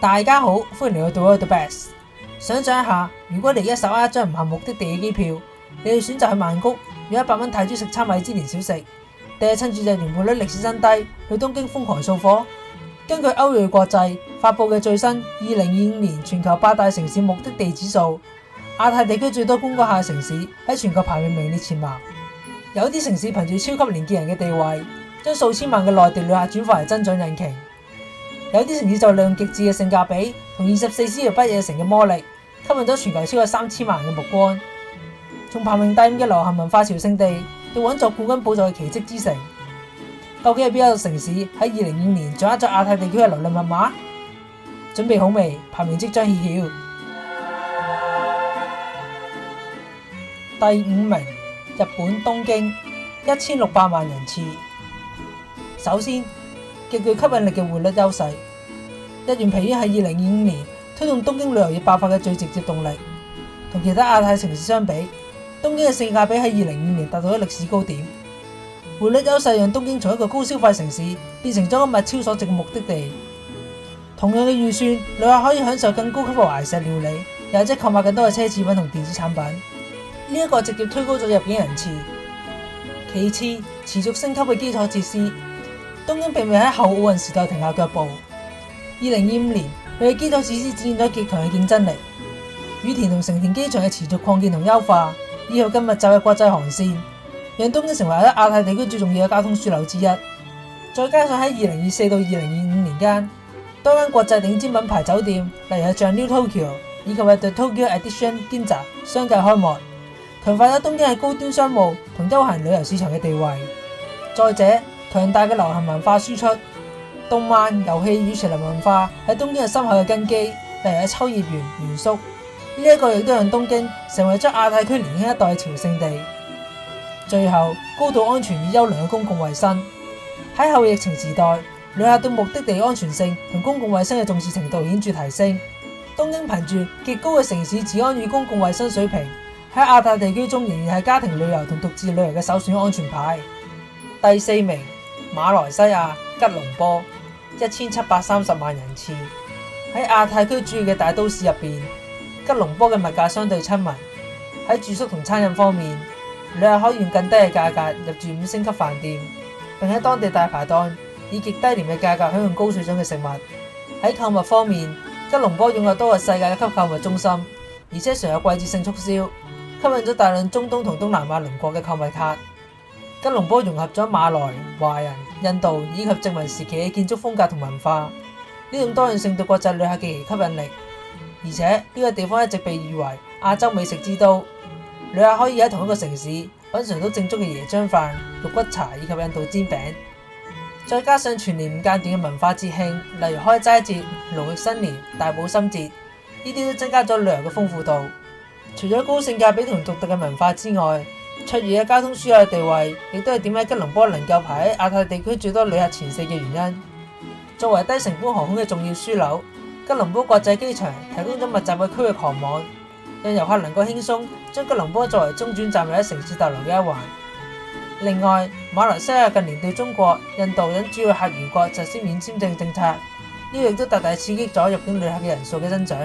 大家好，歡迎嚟到 The Best。想象一下，如果你而家手握一張唔限目的地嘅機票，你會選擇去曼谷用100蚊泰銖食餐米芝蓮小食，定係趁住日元匯率歷史新低去東京瘋狂掃貨？根據歐瑞國際發佈嘅最新2025年全球8大城市目的地指數，亞太地區最多觀光客嘅城市喺全球排名名列前茅。有啲城市憑住超級連結人嘅地位，將數千萬嘅內地旅客轉化為增長引擎。有啲城市就利用極致嘅性價比同24CL不夜城嘅魔力，吸引咗全球超過3000萬人嘅目光。從排名第5嘅流行文化朝聖地到穩坐冠軍寶座嘅奇蹟之城，究竟係邊一個城市喺2025年掌握咗亞太地區嘅流量密碼？準備好未？排名即將揭曉。第5名，日本東京，1600萬人次。首先，極具吸引力嘅匯率優勢，日元疲軟係2025年推動東京旅遊業爆發嘅最直接動力。同其他亞太城市相比，東京嘅性價比喺2025年達到咗歷史高點。匯率優勢讓東京從一個高消費城市變成咗一個物超所值嘅目的地。同樣嘅預算，旅客可以享受更高級嘅懷石料理，又或者購買更多嘅奢侈品同電子產品。呢一個直接推高咗入境人次。其次，持續升級嘅基礎設施。東京並未喺後奧運時代停下腳步。2025年，佢嘅基礎設施展現咗極強嘅競爭力。羽田同成田機場嘅持續擴建同優化，以及更密集嘅國際航線，讓東京成為咗亞太地區最重要嘅交通樞紐之一。再加上喺2024到2025年間，多間國際頂尖品牌酒店，例如係像 New Tokyo 以及係 The Tokyo Edition Ginza 相繼開幕，強化咗東京喺高端商務同休閒旅遊市場嘅地位。再者，強大嘅流行文化輸出，動漫、遊戲與潮流文化喺東京有深厚嘅根基，例如係秋葉原、原宿，呢一個亦都讓東京成為咗亞太區年輕一代嘅朝聖地。最後，高度安全與優良嘅公共衛生，喺後疫情時代，旅客對目的地安全性同公共衛生嘅重視程度顯著提升。東京憑住極高嘅城市治安與公共衛生水平，喺亞太地區中仍然係家庭旅遊同獨自旅遊嘅首選安全牌。第4名。馬來西亞吉隆坡1730萬人次。喺亞太區主要嘅大都市入邊，吉隆坡嘅物價相對親民。喺住宿同餐飲方面，旅客可以用更低嘅價格入住5星級飯店，並喺當地大排檔以極低廉嘅價格享用高水準嘅食物。喺購物方面，吉隆坡擁有多個世界級購物中心，而且常有季節性促銷，吸引咗大量中東同東南亞鄰國嘅購物客。吉隆坡融合咗馬來、華人、印度以及殖民時期嘅建築風格同文化，呢種多樣性對國際旅客極其吸引力。而且呢個地方一直被譽為亞洲美食之都，旅客可以喺同一個城市品嚐到正宗嘅椰漿飯、肉骨茶以及印度煎餅。再加上全年唔間斷嘅文化節慶，例如開齋節、農曆新年、大寶森節，呢啲都增加咗旅遊嘅豐富度。除咗高性價比同獨特嘅文化之外，卓越嘅交通樞紐嘅地位，亦都係點解吉隆坡能夠排喺亞太地區最多旅客前4嘅原因。作為低成本航空嘅重要樞紐，吉隆坡國際機場提供咗密集嘅區域航網，讓遊客能夠輕鬆將吉隆坡作為中轉站或者城市逗留嘅一環。另外，馬來西亞近年對中國、印度等主要客源國實施免簽證政策，呢個亦都大大刺激咗入境旅客嘅人數嘅增長。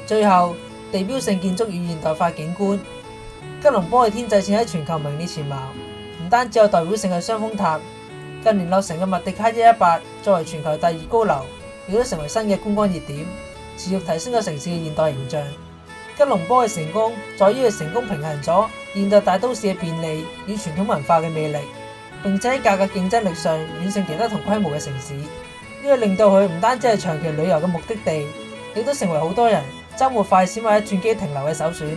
最後，地標性建築與現代化景觀。吉隆坡嘅天際線喺全球名列前茅，唔單止有代表性嘅雙峰塔，近年落成嘅麥迪卡118作為全球第2高樓，亦都成為新嘅觀光熱點，持續提升咗城市嘅現代形象。吉隆坡嘅成功在於佢成功平衡咗現代大都市嘅便利與傳統文化嘅魅力，並且喺價格競爭力上遠勝其他同規模嘅城市。呢個令到佢唔單止係長期旅遊嘅目的地，亦都成為好多人週末快閃或者轉機停留嘅首選。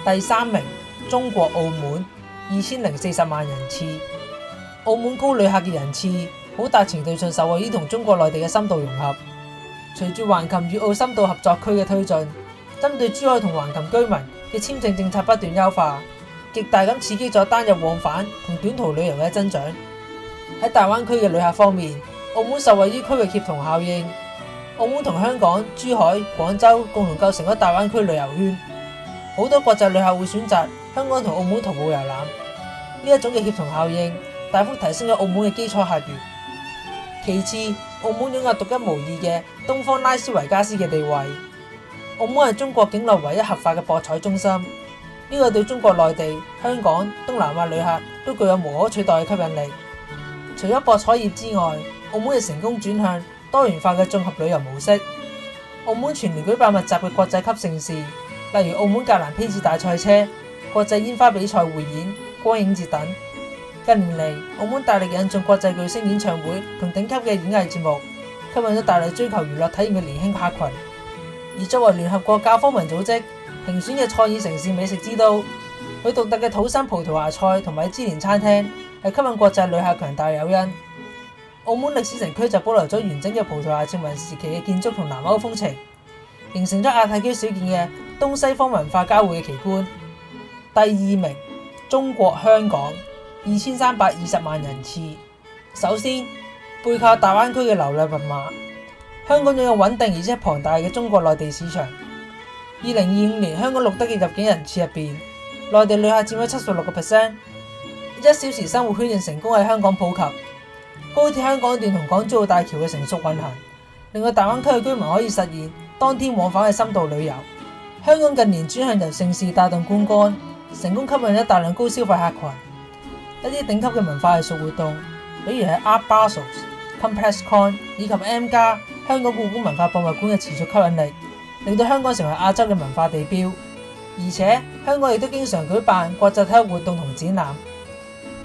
第3名，中國澳門2040萬人次。澳門高旅客嘅人次，好大程度上受惠於同中國內地嘅深度融合。隨住橫琴粵澳深度合作區嘅推進，針對珠海同橫琴居民嘅簽證政策不斷優化，極大咁刺激咗單日往返同短途旅遊嘅增長。喺大灣區嘅旅客方面，澳門受惠於區域協同效應，澳門同香港、珠海、廣州共同構成咗大灣區旅遊圈。好多國際旅客會選擇香港同澳門徒步遊覽，呢一種嘅協同效應大幅提升咗澳門嘅基礎客源。其次，澳門擁有獨一無二嘅東方拉斯維加斯嘅地位。澳門係中國境內唯一合法嘅博彩中心，呢個對中國內地、香港、東南亞旅客都具有無可取代嘅吸引力。除咗博彩業之外，澳門亦成功轉向多元化嘅綜合旅遊模式。澳門全年舉辦密集嘅國際級盛事，例如澳門格蘭披治大賽車、國際煙花比賽匯演、光影節等。近年嚟，澳門大力引進國際巨星演唱會同頂級嘅演藝節目，吸引咗大量追求娛樂體驗嘅年輕客群。而作為聯合國教科文組織評選嘅創意城市美食之都，佢獨特嘅土生葡萄牙菜同米芝蓮餐廳係吸引國際旅客強大誘因。澳門歷史城區就保留咗完整嘅葡萄牙殖民時期嘅建築同南歐風情，形成咗亞太區少見嘅東西方文化交匯嘅奇觀。第二名，中國香港，2320萬人次。首先，背靠大灣區嘅流量密碼，香港擁有穩定而且龐大嘅中國內地市場。2025年香港錄得嘅入境人次入邊，內地旅客佔咗76%。1小時生活圈亦成功喺香港普及，高鐵香港段同港珠澳大橋嘅成熟運行，令到大灣區嘅居民可以實現當天往返嘅深度旅遊。香港近年轉向由盛事帶動觀光，成功吸引咗大量高消費客群。一啲頂級嘅文化藝術活動，比如係 Art Basel、ComplexCon 以及 M+ 香港故宮文化博物館嘅持續吸引力，令到香港成為亞洲嘅文化地標。而且香港亦都經常舉辦國際體育活動同展覽。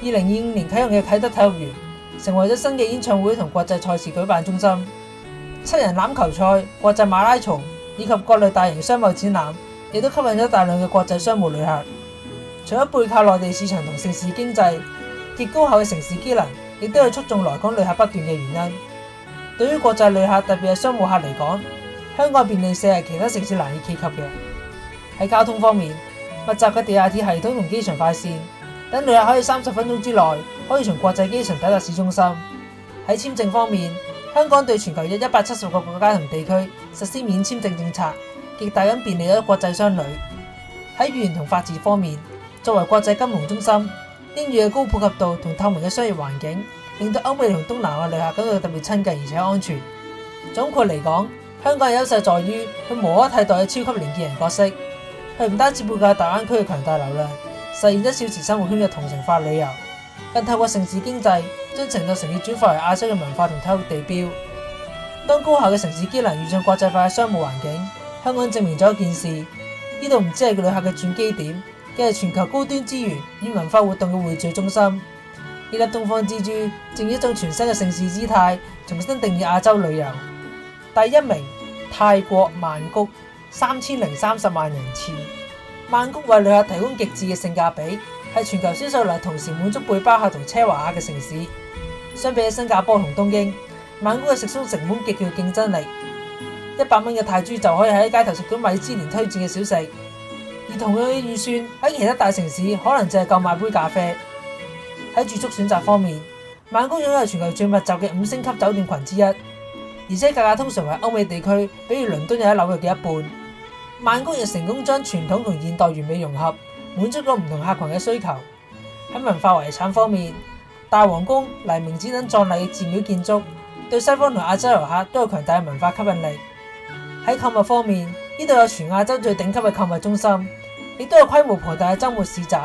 2025年啟用嘅啟德體育園，成為咗新嘅演唱會同國際賽事舉辦中心。七人欖球賽、國際馬拉松以及各類大型商貿展覽，亦都吸引咗大量嘅國際商務旅客。除咗背靠內地市場同城市經濟，極高效嘅城市機能，亦都係促進來港旅客不斷嘅原因。對於國際旅客，特別係商務客嚟講，香港便利性係其他城市難以企及嘅。喺交通方面，密集嘅地下鐵系統同機場快線，等旅客可以30分鐘之內可以從國際機場抵達市中心。喺簽證方面，香港對全球約170個國家同地區實施免簽證政策，極大咁便利咗國際商旅。喺語言同法治方面，作為國際金融中心，英語嘅高普及度同透明嘅商業環境，令到歐美同東南亞旅客感到特別親近而且安全。總括嚟講，香港嘅優勢在於佢無可替代嘅超級連結人角色。佢唔單止背靠大灣區嘅強大流量，實現1小時生活圈嘅同城化旅遊，更透過城市經濟將成座城市轉化為亞洲嘅文化同體育地標。當高效嘅城市機能遇上國際化嘅商務環境，香港證明咗一件事：呢度唔只係旅客嘅轉機點，更係全球高端資源與文化活動嘅匯聚中心。呢粒東方之珠正以一種全新嘅盛事姿態，重新定義亞洲旅遊。第一名，泰國曼谷，3030萬人次。曼谷為旅客提供極致嘅性價比，係全球銷售量同時滿足背包客同奢華客嘅城市。相比起新加坡同東京，曼谷嘅食宿成本極具競爭力。100蚊嘅泰銖就可以喺街頭食到米芝蓮推薦嘅小食，而同樣嘅預算喺其他大城市可能淨係夠買杯咖啡。喺住宿選擇方面，曼谷擁有全球最密集嘅5星級酒店群之一，而且價格通常為歐美地區，比如倫敦又喺紐約嘅一半。曼谷亦成功將傳統同現代完美融合，滿足咗唔同客群嘅需求。喺文化遺產方面，大皇宮、黎明寺等壯麗嘅寺廟建築，對西方同亞洲遊客都有強大嘅文化吸引力。喺購物方面，呢度有全亞洲最頂級嘅購物中心，亦都有規模龐大嘅週末市集，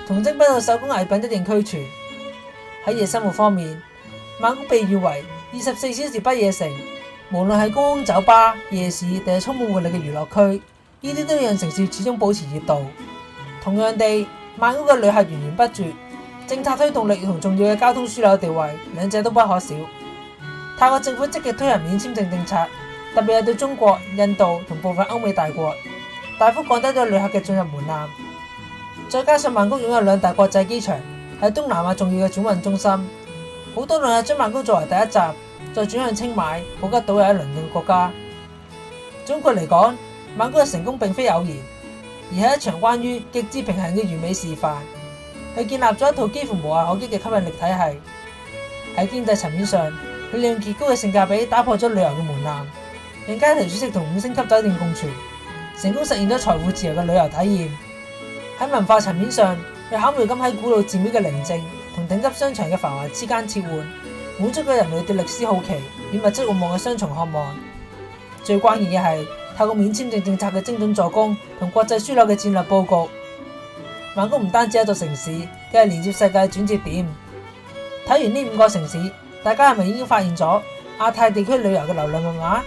從精品到手工藝品一應俱全。喺夜生活方面，曼谷被譽為24小時不夜城。無論係高空酒吧、夜市定係充滿活力嘅娛樂區，呢啲都讓城市始終保持熱度。同樣地，曼谷嘅旅客源源不絕，政策推動力同重要嘅交通樞紐地位，兩者都不可少。泰國政府積極推行免簽證政策，特別係對中國、印度同部分歐美大國，大幅降低咗旅客嘅進入門檻。再加上曼谷擁有2大國際機場，係東南亞重要嘅轉運中心，好多旅客將曼谷作為第一站，再轉向清邁、普吉島又喺鄰近國家。總括嚟講，曼谷嘅成功並非偶然，而係一場關於極致平衡嘅完美示範。佢建立咗一套幾乎無懈可擊嘅吸引力體系。喺經濟層面上，佢利用極高嘅性價比打破咗旅遊嘅門檻，令街頭小食同5星級酒店共存，成功實現咗財富自由嘅旅遊體驗。喺文化層面上，佢巧妙咁喺古老寺廟嘅寧靜同頂級商場嘅繁華之間切換，滿足咗人類對歷史好奇與物質慾望嘅雙重渴望。最關鍵嘅係透過免簽證政策嘅精準助攻同國際樞紐嘅戰略佈局，曼谷唔單止係一座城市，更係連接世界嘅轉折點。睇完呢5個城市，大家係咪已經發現咗亞太地區旅遊嘅流量密碼？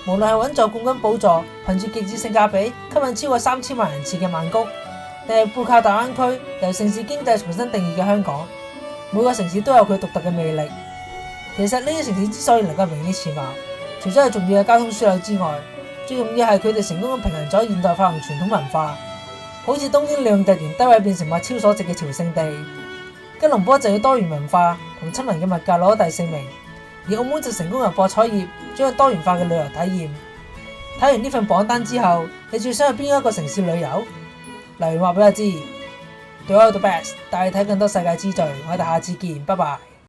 無論係穩坐冠軍寶座，憑住極致性價比吸引超過3000萬人次嘅曼谷，定係背靠大灣區由城市經濟重新定義嘅香港，每個城市都有佢獨特嘅魅力。其實呢啲城市之所以能夠名列前茅，除咗係重要嘅交通樞紐之外，最重要係佢哋成功咁平衡咗現代化同傳統文化。好似東京利用地緣低位變成物超所值嘅朝聖地，吉隆坡就以多元文化同親民嘅物價攞咗第4名，而澳門就成功由博彩業將多元化嘅旅遊體驗。睇完呢份榜單之後，你最想去邊一個城市旅遊？留言話俾我知。Do all the best，帶你睇更多世界之最。我哋下次見，拜拜。